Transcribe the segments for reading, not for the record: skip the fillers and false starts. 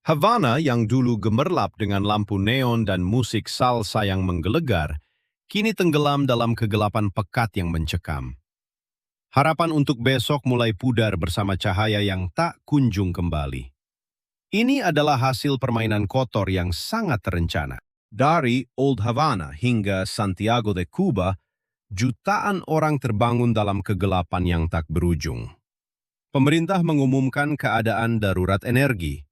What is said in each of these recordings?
Havana yang dulu gemerlap dengan lampu neon dan musik salsa yang menggelegar, kini tenggelam dalam kegelapan pekat yang mencekam. Harapan untuk besok mulai pudar bersama cahaya yang tak kunjung kembali. Ini adalah hasil permainan kotor yang sangat terencana. Dari Old Havana hingga Santiago de Cuba, jutaan orang terbangun dalam kegelapan yang tak berujung. Pemerintah mengumumkan keadaan darurat energi.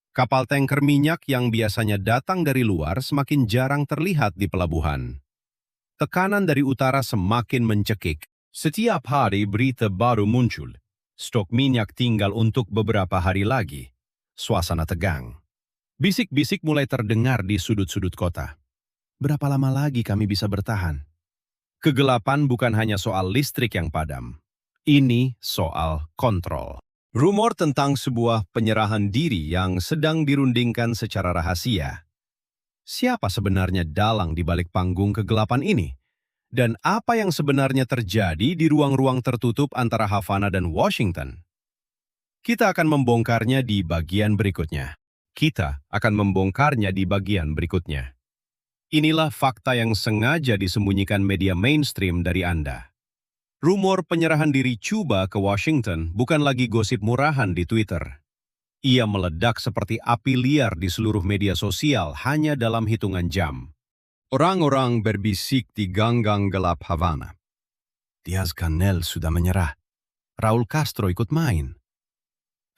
Kapal tanker minyak yang biasanya datang dari luar semakin jarang terlihat di pelabuhan. Tekanan dari utara semakin mencekik. Setiap hari berita baru muncul. Stok minyak tinggal untuk beberapa hari lagi. Suasana tegang. Bisik-bisik mulai terdengar di sudut-sudut kota. Berapa lama lagi kami bisa bertahan? Kegelapan bukan hanya soal listrik yang padam. Ini soal kontrol. Rumor tentang sebuah penyerahan diri yang sedang dirundingkan secara rahasia. Siapa sebenarnya dalang di balik panggung kegelapan ini? Dan apa yang sebenarnya terjadi di ruang-ruang tertutup antara Havana dan Washington? Kita akan membongkarnya di bagian berikutnya. Inilah fakta yang sengaja disembunyikan media mainstream dari Anda. Rumor penyerahan diri Cuba ke Washington bukan lagi gosip murahan di Twitter. Ia meledak seperti api liar di seluruh media sosial hanya dalam hitungan jam. Orang-orang berbisik di gang-gang gelap Havana. Diaz-Canel sudah menyerah. Raul Castro ikut main.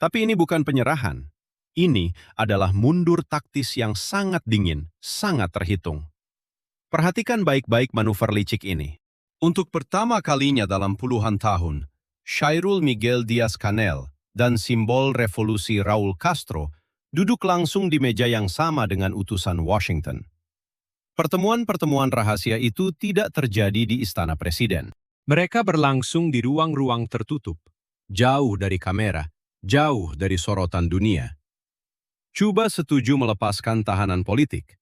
Tapi ini bukan penyerahan. Ini adalah mundur taktis yang sangat dingin, sangat terhitung. Perhatikan baik-baik manuver licik ini. Untuk pertama kalinya dalam puluhan tahun, Chairul Miguel Diaz-Canel dan simbol revolusi Raul Castro duduk langsung di meja yang sama dengan utusan Washington. Pertemuan-pertemuan rahasia itu tidak terjadi di Istana Presiden. Mereka berlangsung di ruang-ruang tertutup, jauh dari kamera, jauh dari sorotan dunia. Cuba setuju melepaskan tahanan politik.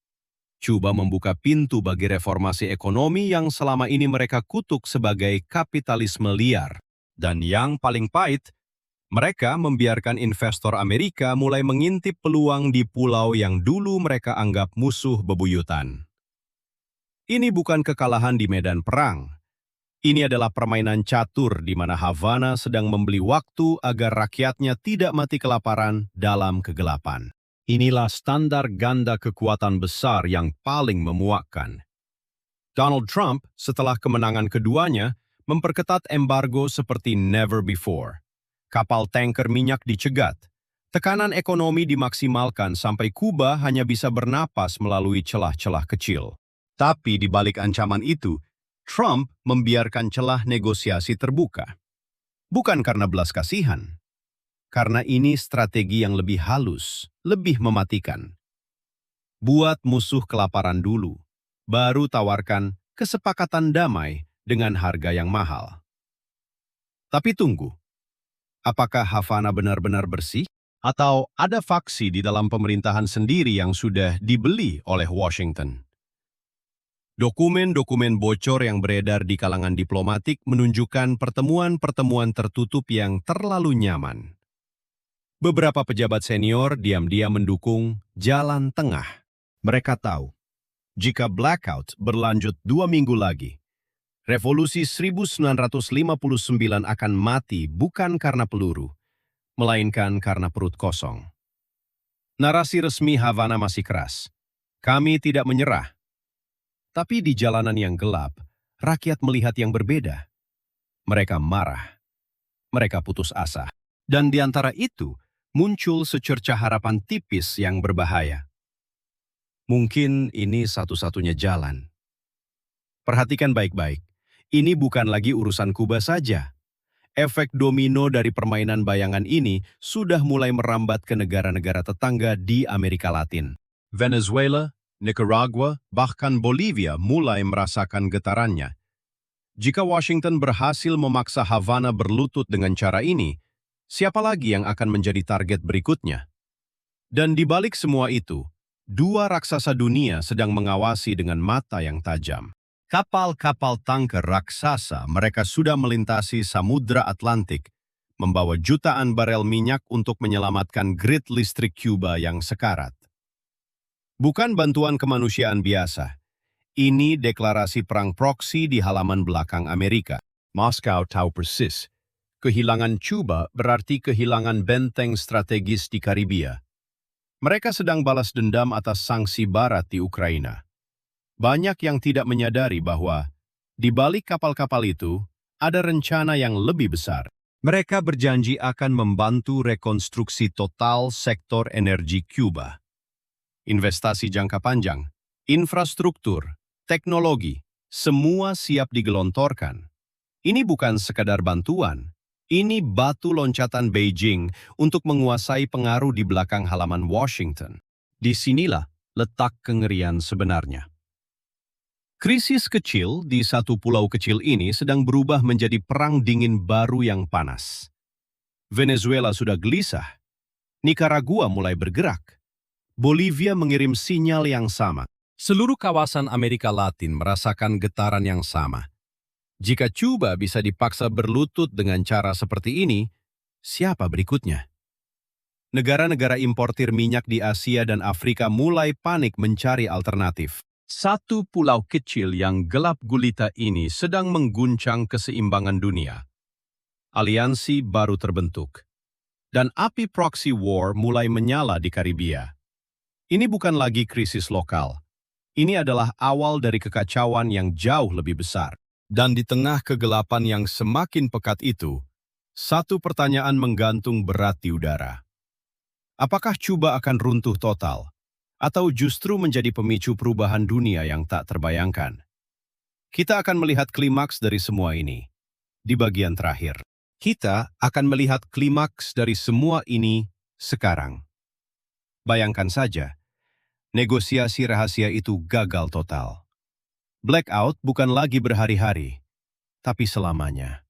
Cuba membuka pintu bagi reformasi ekonomi yang selama ini mereka kutuk sebagai kapitalisme liar. Dan yang paling pahit, mereka membiarkan investor Amerika mulai mengintip peluang di pulau yang dulu mereka anggap musuh bebuyutan. Ini bukan kekalahan di medan perang. Ini adalah permainan catur di mana Havana sedang membeli waktu agar rakyatnya tidak mati kelaparan dalam kegelapan. Inilah standar ganda kekuatan besar yang paling memuakkan. Donald Trump, setelah kemenangan keduanya, memperketat embargo seperti never before. Kapal tanker minyak dicegat. Tekanan ekonomi dimaksimalkan sampai Kuba hanya bisa bernapas melalui celah-celah kecil. Tapi di balik ancaman itu, Trump membiarkan celah negosiasi terbuka. Bukan karena belas kasihan. Karena ini strategi yang lebih halus, lebih mematikan. Buat musuh kelaparan dulu, baru tawarkan kesepakatan damai dengan harga yang mahal. Tapi tunggu, apakah Havana benar-benar bersih? Atau ada faksi di dalam pemerintahan sendiri yang sudah dibeli oleh Washington? Dokumen-dokumen bocor yang beredar di kalangan diplomatik menunjukkan pertemuan-pertemuan tertutup yang terlalu nyaman. Beberapa pejabat senior diam-diam mendukung jalan tengah. Mereka tahu, jika blackout berlanjut 2 minggu lagi, revolusi 1959 akan mati bukan karena peluru, melainkan karena perut kosong. Narasi resmi Havana masih keras. Kami tidak menyerah. Tapi di jalanan yang gelap, rakyat melihat yang berbeda. Mereka marah. Mereka putus asa. Dan di antara itu, muncul secercah harapan tipis yang berbahaya. Mungkin ini satu-satunya jalan. Perhatikan baik-baik, ini bukan lagi urusan Kuba saja. Efek domino dari permainan bayangan ini sudah mulai merambat ke negara-negara tetangga di Amerika Latin. Venezuela, Nicaragua, bahkan Bolivia mulai merasakan getarannya. Jika Washington berhasil memaksa Havana berlutut dengan cara ini, siapa lagi yang akan menjadi target berikutnya? Dan di balik semua itu, dua raksasa dunia sedang mengawasi dengan mata yang tajam. Kapal-kapal tanker raksasa mereka sudah melintasi Samudra Atlantik, membawa jutaan barel minyak untuk menyelamatkan grid listrik Cuba yang sekarat. Bukan bantuan kemanusiaan biasa. Ini deklarasi perang proksi di halaman belakang Amerika. Moskow tahu persis. Kehilangan Cuba berarti kehilangan benteng strategis di Karibia. Mereka sedang balas dendam atas sanksi Barat di Ukraina. Banyak yang tidak menyadari bahwa di balik kapal-kapal itu ada rencana yang lebih besar. Mereka berjanji akan membantu rekonstruksi total sektor energi Cuba. Investasi jangka panjang, infrastruktur, teknologi, semua siap digelontorkan. Ini bukan sekadar bantuan, ini batu loncatan Beijing untuk menguasai pengaruh di belakang halaman Washington. Disinilah letak kengerian sebenarnya. Krisis kecil di satu pulau kecil ini sedang berubah menjadi perang dingin baru yang panas. Venezuela sudah gelisah, Nicaragua mulai bergerak, Bolivia mengirim sinyal yang sama. Seluruh kawasan Amerika Latin merasakan getaran yang sama. Jika Cuba bisa dipaksa berlutut dengan cara seperti ini, siapa berikutnya? Negara-negara importir minyak di Asia dan Afrika mulai panik mencari alternatif. Satu pulau kecil yang gelap gulita ini sedang mengguncang keseimbangan dunia. Aliansi baru terbentuk. Dan api proxy war mulai menyala di Karibia. Ini bukan lagi krisis lokal. Ini adalah awal dari kekacauan yang jauh lebih besar. Dan di tengah kegelapan yang semakin pekat itu, satu pertanyaan menggantung berat di udara. Apakah Cuba akan runtuh total? Atau justru menjadi pemicu perubahan dunia yang tak terbayangkan? Kita akan melihat klimaks dari semua ini di bagian terakhir. Kita akan melihat klimaks dari semua ini sekarang. Bayangkan saja, negosiasi rahasia itu gagal total. Blackout bukan lagi berhari-hari, tapi selamanya.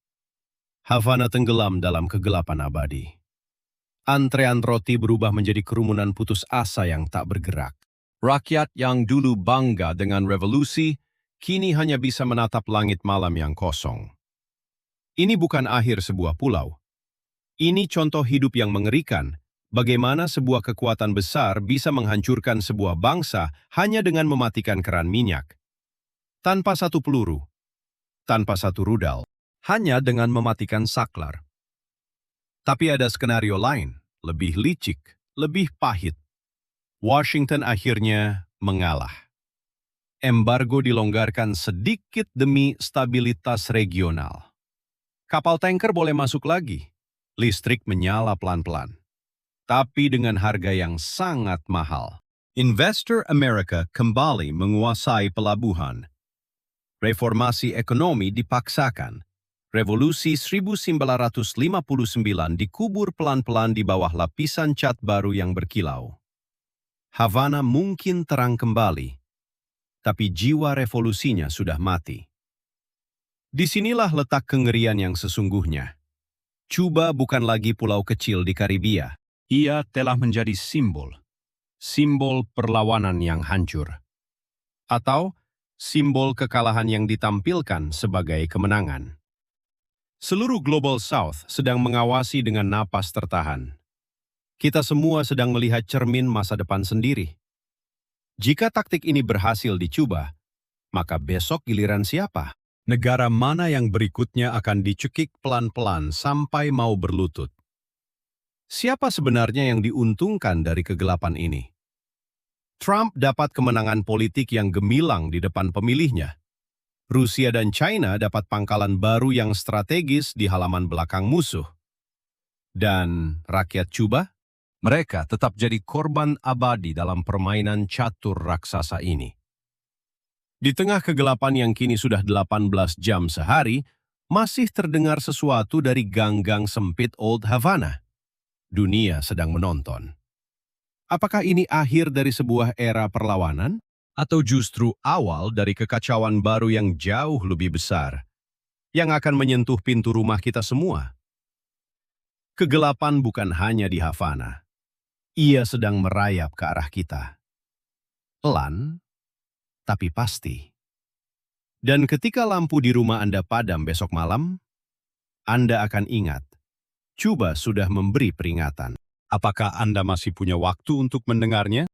Havana tenggelam dalam kegelapan abadi. Antrean roti berubah menjadi kerumunan putus asa yang tak bergerak. Rakyat yang dulu bangga dengan revolusi, kini hanya bisa menatap langit malam yang kosong. Ini bukan akhir sebuah pulau. Ini contoh hidup yang mengerikan, bagaimana sebuah kekuatan besar bisa menghancurkan sebuah bangsa hanya dengan mematikan keran minyak. Tanpa satu peluru, tanpa satu rudal, hanya dengan mematikan saklar. Tapi ada skenario lain, lebih licik, lebih pahit. Washington akhirnya mengalah. Embargo dilonggarkan sedikit demi stabilitas regional. Kapal tanker boleh masuk lagi. Listrik menyala pelan-pelan. Tapi dengan harga yang sangat mahal. Investor Amerika kembali menguasai pelabuhan. Reformasi ekonomi dipaksakan. Revolusi 1959 dikubur pelan-pelan di bawah lapisan cat baru yang berkilau. Havana mungkin terang kembali, tapi jiwa revolusinya sudah mati. Disinilah letak kengerian yang sesungguhnya. Cuba bukan lagi pulau kecil di Karibia. Ia telah menjadi simbol perlawanan yang hancur. Atau simbol kekalahan yang ditampilkan sebagai kemenangan. Seluruh Global South sedang mengawasi dengan napas tertahan. Kita semua sedang melihat cermin masa depan sendiri. Jika taktik ini berhasil di Cuba, maka besok giliran siapa? Negara mana yang berikutnya akan dicekik pelan-pelan sampai mau berlutut? Siapa sebenarnya yang diuntungkan dari kegelapan ini? Trump dapat kemenangan politik yang gemilang di depan pemilihnya. Rusia dan China dapat pangkalan baru yang strategis di halaman belakang musuh. Dan rakyat Cuba? Mereka tetap jadi korban abadi dalam permainan catur raksasa ini. Di tengah kegelapan yang kini sudah 18 jam sehari, masih terdengar sesuatu dari gang-gang sempit Old Havana. Dunia sedang menonton. Apakah ini akhir dari sebuah era perlawanan? Atau justru awal dari kekacauan baru yang jauh lebih besar, yang akan menyentuh pintu rumah kita semua? Kegelapan bukan hanya di Havana. Ia sedang merayap ke arah kita. Pelan, tapi pasti. Dan ketika lampu di rumah Anda padam besok malam, Anda akan ingat, Cuba sudah memberi peringatan. Apakah Anda masih punya waktu untuk mendengarnya?